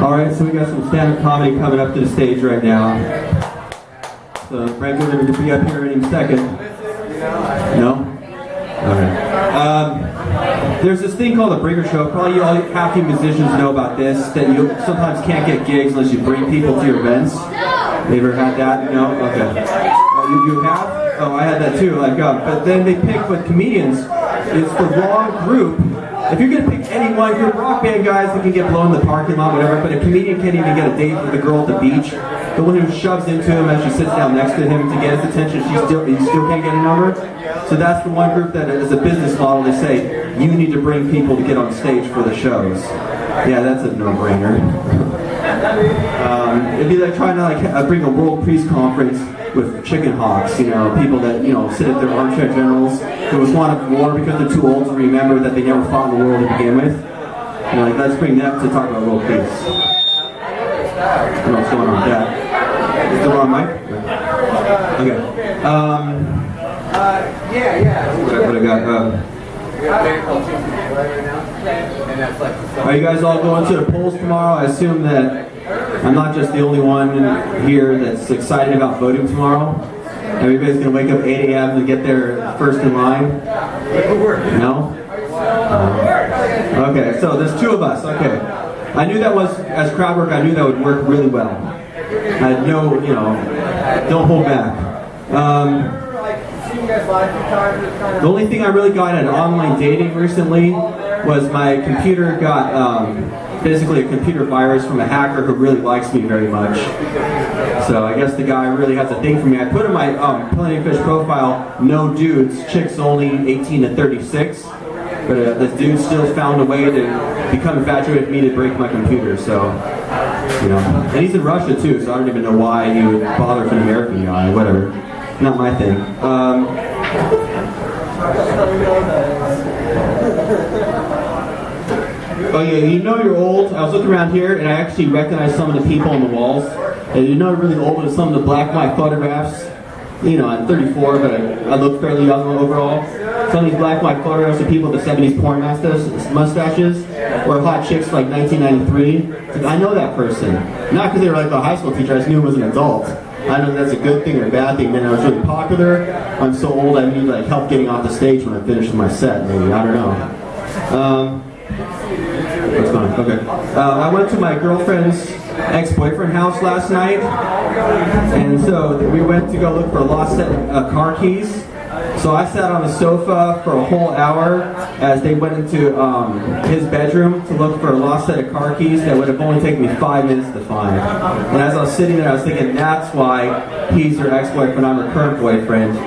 All right, so we got some stand-up comedy coming up to the stage right now. So Frank's going to be up here any second. No? All right. There's this thing called a bringer show. Probably all half you musicians know about this, that you sometimes can't get gigs unless you bring people to your events. You ever had that? No? Okay. You have? Oh, I had that too. But then they pick with comedians. It's the wrong group. If you're going to pick any one group, rock band guys that can get blown in the parking lot, whatever, but a comedian can't even get a date with a girl at the beach. The one who shoves into him as she sits down next to him to get his attention, he still can't get a number. So that's the one group that, as a business model, they say, you need to bring people to get on stage for the shows. Yeah, that's a no-brainer. It'd be like trying to bring a world peace conference with chicken hawks, people that, sit at their armchair generals who was wanted for war because they're too old to remember that they never fought in the war to begin with. Let's bring them to talk about world peace. I don't know what's going on with that. Is it on mic? Okay. What I got? Are you guys all going to the polls tomorrow? I assume that I'm not just the only one here that's excited about voting tomorrow. Everybody's going to wake up 8 a.m. to get there first in line? No? Okay, so there's two of us. Okay. I knew that was, as crowd work, I knew that would work really well. I had no, don't hold back. The only thing I really got at online dating recently was my computer got basically a computer virus from a hacker who really likes me very much. So I guess the guy really has a thing for me. I put in my Plenty of Fish profile, no dudes, chicks only 18 to 36. But this dude still found a way to become infatuated with me to break my computer. So, and he's in Russia too, so I don't even know why he would bother with an American guy. Whatever, not my thing. Oh yeah, you're old. I was looking around here and I actually recognized some of the people on the walls. And you're really old with some of the black and white photographs. I'm 34, but I look fairly young overall. Some of these black and white photographs of people with the 70s porn mustaches or hot chicks like 1993. I know that person. Not because they were like a high school teacher, I just knew him as an adult. I don't know if that's a good thing or a bad thing. Then I was really popular. I'm so old I need help getting off the stage when I finish my set, maybe. I don't know. That's fine. Okay. I went to my girlfriend's ex-boyfriend house last night, and so we went to go look for a lost set of car keys. So I sat on the sofa for a whole hour as they went into his bedroom to look for a lost set of car keys that would have only taken me 5 minutes to find. And as I was sitting there, I was thinking, that's why he's her ex-boyfriend, I'm her current boyfriend.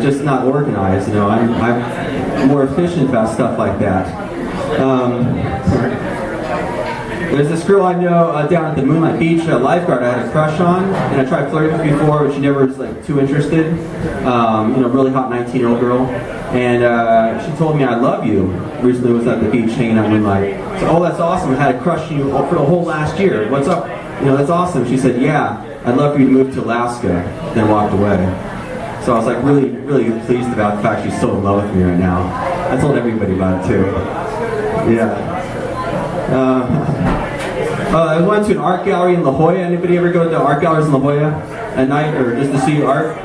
Just not organized. I'm more efficient about stuff like that. There's this girl I know down at the Moonlight Beach, a lifeguard I had a crush on, and I tried flirting with before, but she never was too interested. Really hot 19-year-old girl, and she told me I love you. Recently was at the beach hanging out Moonlight. So, oh, that's awesome. I had a crush on you for the whole last year. What's up? That's awesome. She said, yeah, I'd love for you to move to Alaska. Then walked away. So I was really, really pleased about the fact she's so in love with me right now. I told everybody about it too. Yeah. I went to an art gallery in La Jolla. Anybody ever go to art galleries in La Jolla at night or just to see art?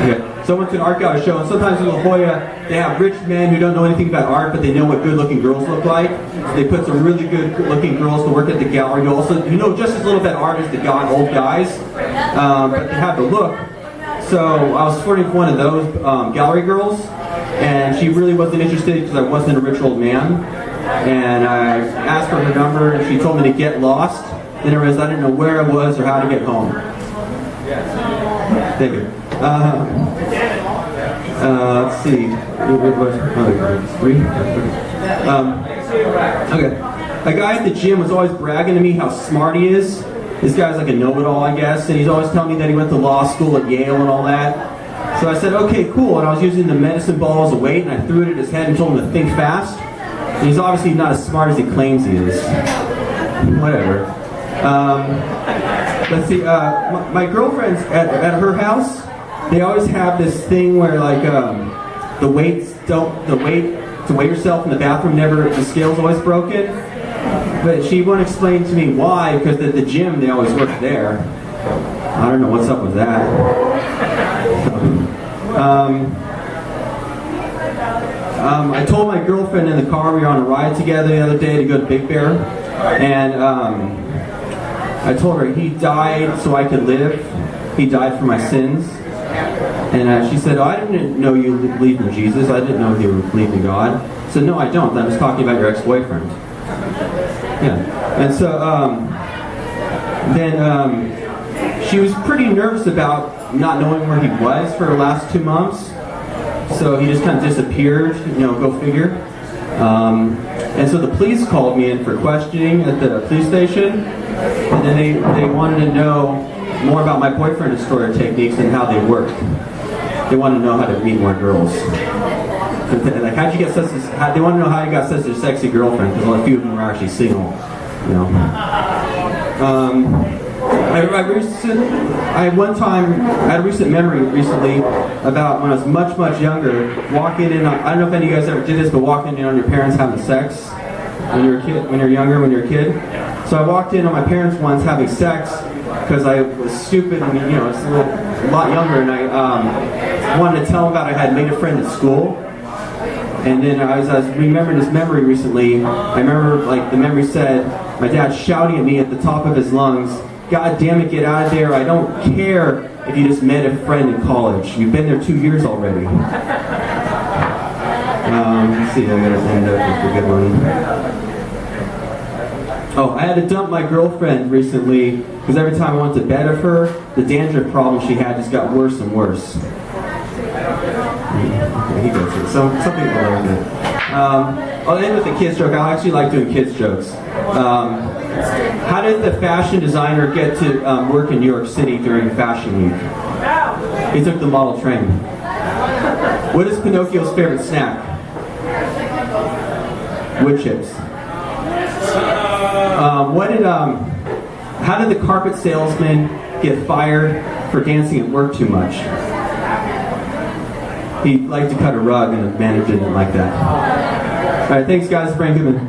Okay. So I went to an art gallery show, and sometimes in La Jolla they have rich men who don't know anything about art, but they know what good-looking girls look like. So they put some really good-looking girls to work at the gallery. You just as little about art as the old guys, but they have the look. So I was flirting with one of those gallery girls, and she really wasn't interested because I wasn't a rich old man. And I asked for her number, and she told me to get lost. Then I realized I didn't know where I was or how to get home. Thank you. Let's see. Okay. A guy at the gym was always bragging to me how smart he is. This guy's like a know-it-all, I guess, and he's always telling me that he went to law school at Yale and all that. So I said, okay, cool. And I was using the medicine ball as a weight, and I threw it at his head and told him to think fast. And he's obviously not as smart as he claims he is. Whatever. Let's see. My girlfriend's at her house. They always have this thing where the weight to weigh yourself in the bathroom the scale's always broken. But she won't explain to me why, because at the gym they always work there. I don't know what's up with that. I told my girlfriend in the car, we were on a ride together the other day to go to Big Bear, and I told her he died so I could live. He died for my sins. And she said, oh, I didn't know you believed in Jesus. I didn't know you believed in God. I said, no, I don't. I was talking about your ex-boyfriend. Yeah. And so then she was pretty nervous about not knowing where he was for the last 2 months. So he just kind of disappeared, go figure. And so the police called me in for questioning at the police station. And then they wanted to know more about my boyfriend destroyer techniques and how they work. They wanted to know how to meet more girls. Like, how'd you get such a, they want to know how you got such a sexy girlfriend, because a few of them were actually single. I had a recent memory recently about when I was much, much younger, walking in on, I don't know if any of you guys ever did this, but walking in on your parents having sex when you're a kid, when you're a kid. So I walked in on my parents once having sex because I was stupid and it's a lot younger, and I wanted to tell them about I had made a friend at school. And then I was remembering this memory recently. I remember, the memory said, my dad shouting at me at the top of his lungs, God damn it, get out of there. I don't care if you just met a friend in college. You've been there 2 years already. Let's see, I gotta end up with a good one. Oh, I had to dump my girlfriend recently because every time I went to bed of her, the dandruff problem she had just got worse and worse. He goes through some people learn it. I'll end with a kid's joke. I actually like doing kids' jokes. How did the fashion designer get to work in New York City during Fashion Week? He took the model train. What is Pinocchio's favorite snack? Wood chips. How did the carpet salesman get fired for dancing at work too much? He liked to cut a rug and the manager didn't like that. Alright, thanks guys, Frank Goodman.